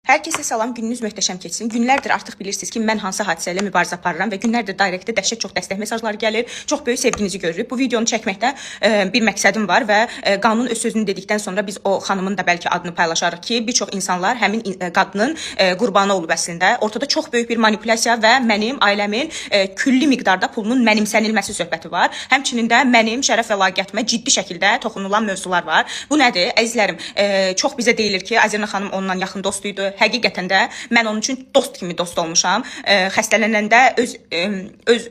Hər kəsə salam, gününüz möhtəşəm keçsin. Günlərdir artıq bilirsiniz ki, mən hansı hadisə ilə mübarizə aparıram və günlərdir direktdə dəhşət çox dəstək mesajları gəlir. Çox böyük sevginizi görürük. Bu videonu çəkməkdə bir məqsədim var və qanun öz sözünü dedikdən sonra biz o xanımın da bəlkə adını paylaşarıq ki, bir çox insanlar həmin qadının qurbanı olub əslində. Ortada çox böyük bir manipulyasiya və mənim ailəmin külli miqdarda pulunun mənimsənilməsi söhbəti var. Həmçinin də mənim şərəf və laqiyyətimə ciddi şəkildə toxunulan mövzular var. Bu nədir? Əzizlərim, çox bizə deyilir ki, Azərna xanım onunla yaxın dost idi. Həqiqətən də mən onun üçün dost kimi dost olmuşam. Xəstələnəndə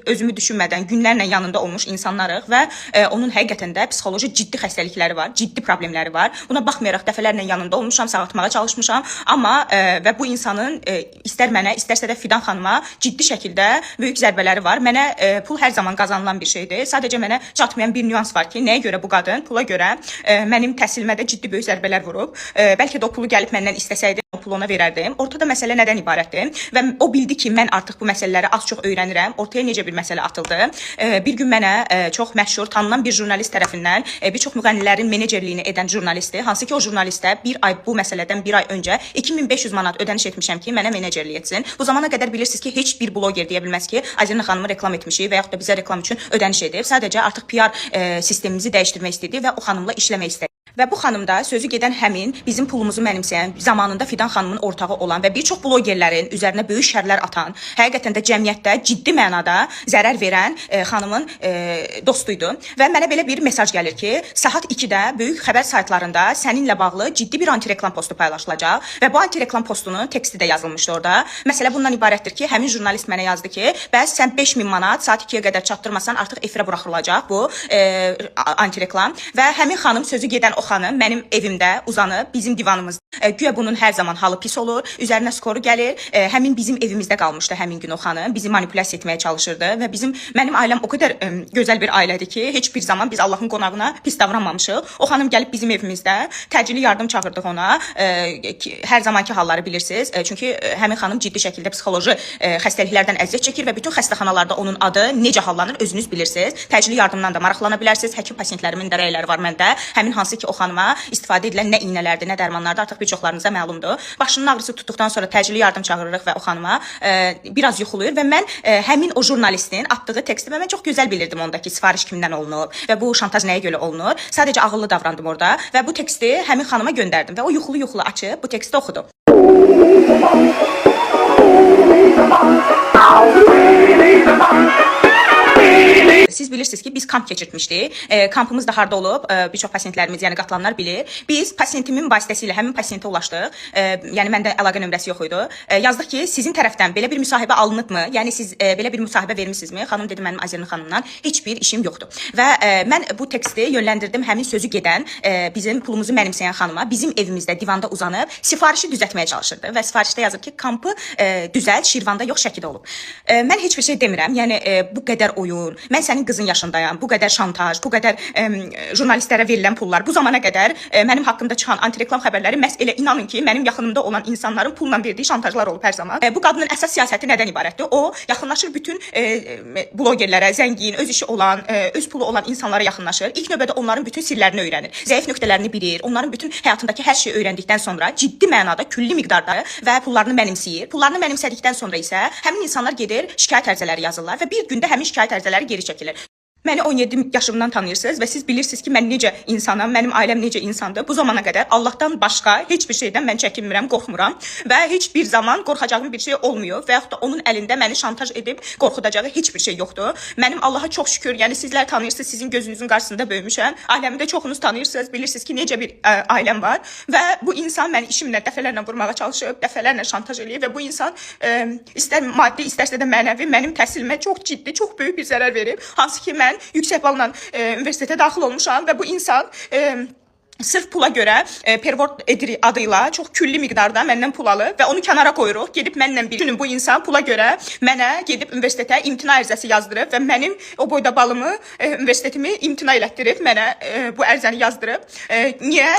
özümü düşünmədən günlərlə yanında olmuş insanlarıq və onun həqiqətən də psixoloji ciddi xəstəlikləri var, ciddi problemləri var. Buna baxmayaraq dəfələrlə yanında olmuşam, sağaltmağa çalışmışam. Amma və bu insanın istər mənə, istərsə də Fidan xanıma ciddi şəkildə böyük zərbələri var. Mənə pul hər zaman qazanılan bir şeydir. Sadəcə mənə çatmayan bir nüans var ki, nəyə görə bu qadın pula görə mənim təhsilimə də ciddi böyük zərbələr vurub. Bəlkə də o pulu gəlib məndən istəsəydi, o pulu ona verərdim. Ortada məsələ nədən ibarətdir? Və o bildi ki, mən artıq bu məsələləri az-çox öyrənirəm. Ortaya necə bir məsələ atıldı? Bir gün mənə çox məşhur, tanınan bir jurnalist tərəfindən bir çox müğənnilərin menecerliyini edən jurnalistdir. Hansı ki, o jurnalistə bu məsələdən bir ay öncə 2500 manat ödəniş etmişəm ki, mənə menecerlik etsin. Bu zamana qədər bilirsiniz ki, heç bir bloger deyə bilməz ki, Azərna xanımı reklam etmişik və yaxud da bizə reklam üçün ödəniş edib. Sadəcə artıq PR sistemimizi dəyişdirmək istədi və o xanımla işləmək istədi. Və bu xanım da sözü gedən həmin bizim pulumuzu mənimsəyən, zamanında Fidan xanımın ortağı olan və bir çox blogerlərin üzərinə böyük şərlər atan, həqiqətən də cəmiyyətdə ciddi mənada zərər verən xanımın dostuydu. Və mənə belə bir mesaj gəlir ki, saat 2-də böyük xəbər saytlarında səninlə bağlı ciddi bir antireklam postu paylaşılacaq və bu antireklam postunun teksti də yazılmışdı orada. Məsələ bundan ibarətdir ki, həmin jurnalist mənə yazdı ki, bəs sən 5000 manat saat 2-yə qədər çatdırmasan artıq efirə buraxılacaq bu antireklam və həmin xanım sözü gedən o xanım mənim evimdə uzanıb bizim divanımızda. Güya bunun hər zaman halı pis olur, üzərinə skoru gəlir. Həmin bizim evimizdə qalmışdı həmin gün o xanım. Bizi manipulyasiya etməyə çalışırdı və mənim ailəm o qədər gözəl bir ailədir ki, heç bir zaman biz Allahın qonağına pis davranmamışıq. O xanım gəlib bizim evimizdə təcili yardım çağırdıq ona. Hər zamanki halları bilirsiniz. Çünki həmin xanım ciddi şəkildə psixoloji xəstəliklərdən əziyyət çəkir və bütün xəstəxanalarda onun adı necə hallanır özünüz bilirsiniz. Təcili yardımdan da maraqlana bilərsiniz. Həkim pasiyentlərimin də rəyləri var məndə. Həmin hansı ki, o xanıma istifadə edilən nə iynələrdir, nə dərmanlardır artıq bir çoxlarınıza məlumdur. Başının ağrısı tutduqdan sonra təcili yardım çağırırıq və o xanıma biraz yuxuluyur və mən həmin o jurnalistin atdığı teksti və mən çox gözəl bilirdim ondakı sifariş kimdən olunub və bu şantaj nəyə görə olunur. Sadəcə ağıllı davrandım orada və bu teksti həmin xanıma göndərdim və o yuxulu açıb bu teksti oxudu. Siz bilirsiniz ki, biz kamp keçirtmişdik. Kampımız da harda olub, bir çox pasiyentlərimiz, yəni qatılanlar bilir. Biz pasiyentimin vasitəsilə həmin pasiyentə ulaşdıq. Yəni məndə əlaqə nömrəsi yox idi. Yazdıq ki, sizin tərəfdən belə bir müsahibə alınıbmı? Yəni siz belə bir müsahibə vermisinizmi? Xanım dedi, mənim Azərna xanımdan heç bir işim yoxdur. Və mən bu teksti yönləndirdim həmin sözü gedən, bizim pulumuzu mənimsəyən xanıma. Bizim evimizdə divanda uzanıb sifarişi düzəltməyə çalışırdı və sifarişdə yazıb ki, kampı düzəlt, Şirvanda yox, Şəkidə olub. Mən heç bir şey demirəm. Yəni bu qədər oyun, mən sənin qızın yaşındayam, bu qədər şantaj, bu qədər jurnalistlərə verilən pullar, bu zamana qədər mənim haqqımda çıxan antireklam xəbərləri məhz elə inanın ki, mənim yaxınımda olan insanların pulla verdiyi şantajlar olub hər zaman. Bu qadının əsas siyasəti nədən ibarətdir? O, yaxınlaşır bütün blogerlərə, zəngin, öz işi olan, öz pulu olan insanlara yaxınlaşır. İlk növbədə onların bütün sirlərini öyrənir, zəif nöqtələrini bilir, onların bütün həyatındakı hər şeyi öyrəndikdən sonra ciddi mənada, külli miqdarda və pullarını mənimsəyir. Pullarını mənimsədikdən sonra isə həmin insanlar gedir, şikayət ərizələri yazırlar və bir gündə həmin şikayət ərizələri geri çəkilir. Məni 17 yaşımdan tanıyırsınız və siz bilirsiniz ki, mən necə insanam, mənim ailəm necə insandır. Bu zamana qədər Allahdan başqa heç bir şeydən mən çəkinmirəm, qorxmuram və heç bir zaman qorxacağım bir şey olmuyor və yaxud da onun əlində məni şantaj edib qorxudacağı heç bir şey yoxdur. Mənim Allaha çox şükür, yəni sizlər tanıyırsınız, sizin gözünüzün qarşısında böyümüşəm. Ailəmi də çoxunuz tanıyırsınız, bilirsiniz ki, necə bir ailəm var və bu insan məni işimlə dəfələrlə vurmağa çalışıb, dəfələrlə şantaj eləyib və bu insan istər maddi, istərsə də mənəvi mənim təhsilimə çox ciddi, çox böyük bir zərər verib. Hansı ki, mən yüksək balla universitetə daxil olmuşam və bu insan sırf pula görə pervert edir adıyla çox külli miqdarda məndən pul alır və onu kənara qoyuruq. Gedib mənlə bir günün bu insan pula görə mənə gedib universitetə imtina ərizəsi yazdırıb və mənim o boyda balımı, universitetimi imtina elətdirib mənə bu ərizəni yazdırıb. Niyə?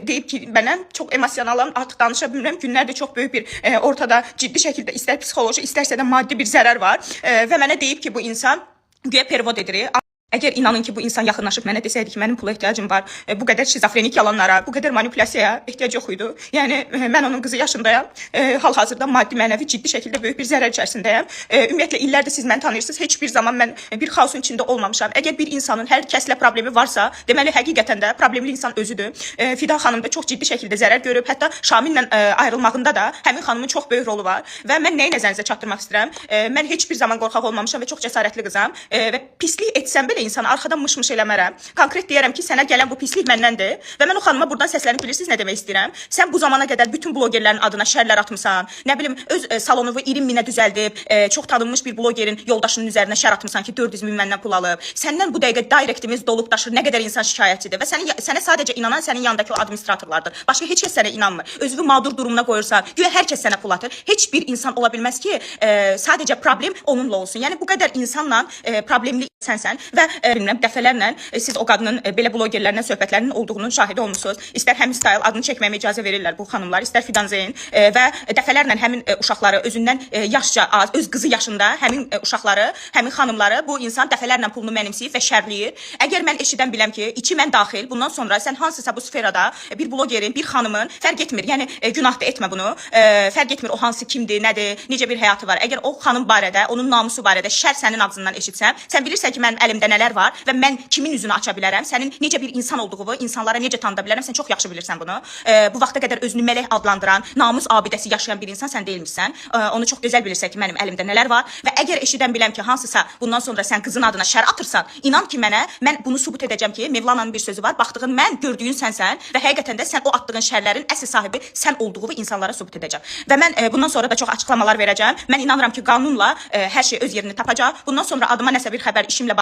Deyib ki, mənə çox emosionalam, artıq danışa bilmirəm. Günlərdə çox böyük bir ortada ciddi şəkildə istər psixoloji, istərsə də maddi bir zərər var və mənə deyib ki, bu insan güya pervert edir. Əgər inanın ki, bu insan yaxınlaşıb mənə desəydi ki, mənim pula ehtiyacım var, bu qədər şizofrenik yalanlara, bu qədər manipulyasiyaya ehtiyac yox idi. Yəni mən onun qızı yaşındayam. Hal-hazırda maddi, mənəvi ciddi şəkildə böyük bir zərər içərisindəyəm. Ümumiyyətlə illərdir siz məni tanıyırsınız. Heç bir zaman mən bir xaosun içində olmamışam. Əgər bir insanın hər kəslə problemi varsa, deməli həqiqətən də problemli insan özüdür. Fidan xanım da çox ciddi şəkildə zərər görüb. Hətta Şamillə ayrılmağında da həmin xanımın çox böyük rolu var. Və mən nəyi nəzərinizə çatdırmaq istəyirəm? Mən heç bir zaman qorxaq olmamışam və çox cəsarətli qızam. Və pislik etsəm belə insana arxadan mış-mış eləmərəm. Konkret deyərəm ki, sənə gələn bu pislik məndəndir və mən o xanıma buradan səslənib bilirsiniz nə demək istəyirəm? Sən bu zamana qədər bütün blogerlərin adına şərlər atmısan. Nə bilim öz salonuvu 20 minə düzəldib, çox tanınmış bir blogerin yoldaşının üzərinə şər atmısan ki, 400 min məndən pul alıb. Səndən bu dəqiqə direktimiz dolub daşır. Nə qədər insan şikayətçidir və sənə sadəcə inanan sənin yanındakı o administratorlardır. Başqa heç kəs sənə inanmır. Özünü mağdur durumuna qoyursan, güya hər kəs sənə pul atır. Heç bir insan ola bilməz ki, sadəcə problem onunla olsun. Yəni bu qədər insanla problemli sənsən və bilmirəm dəfələrlə siz o qadının belə blogerlərlə söhbətlərinin olduğunun şahidi olmusunuz. İstər həmin style adını çəkməyimə icazə verirlər bu xanımlar, istər Fidan Zeyn və dəfələrlə həmin uşaqları özündən yaşca az, öz qızı yaşında həmin uşaqları, həmin xanımları bu insan dəfələrlə pulunu mənimsəyir və şərləyir. Əgər mən eşidən biləm ki, içi mən daxil, bundan sonra sən hansısa bu sferada bir blogerin, bir xanımın fərq etmir. Yəni günah da etmə bunu. Fərq etmir o hansı kimdir, nədir, necə bir həyatı var. Əgər o xanım barədə, onun namusu barədə şər sənin ağzından eşitsəm, sən bilirsən ki, mənim əlimdə nələr var və mən kimin üzünü aça bilərəm, sənin necə bir insan olduğunu, insanlara necə tanıda bilərəm, sən çox yaxşı bilirsən bunu. Bu vaxta qədər özünü mələk adlandıran, namus abidəsi yaşayan bir insan sən deyilmişsən. Onu çox gözəl bilirsən ki, mənim əlimdə nələr var və əgər eşidən biləm ki, hansısa bundan sonra sən qızın adına şər atırsan, inan ki mənə, mən bunu sübut edəcəm ki, Mevlana'nın bir sözü var, baxdığın mən, gördüyün sənsən və həqiqətən də sən o atdığın şərlərin əsl sahibi sən olduğunu insanlara sübut edəcəm. Və mən bundan sonra da çox açıqlamalar verəcəm. Mən inanıram ki, qanunla hər şey öz yerini tapacaq. Bundan sonra adıma nəsə bir xəbər işimlə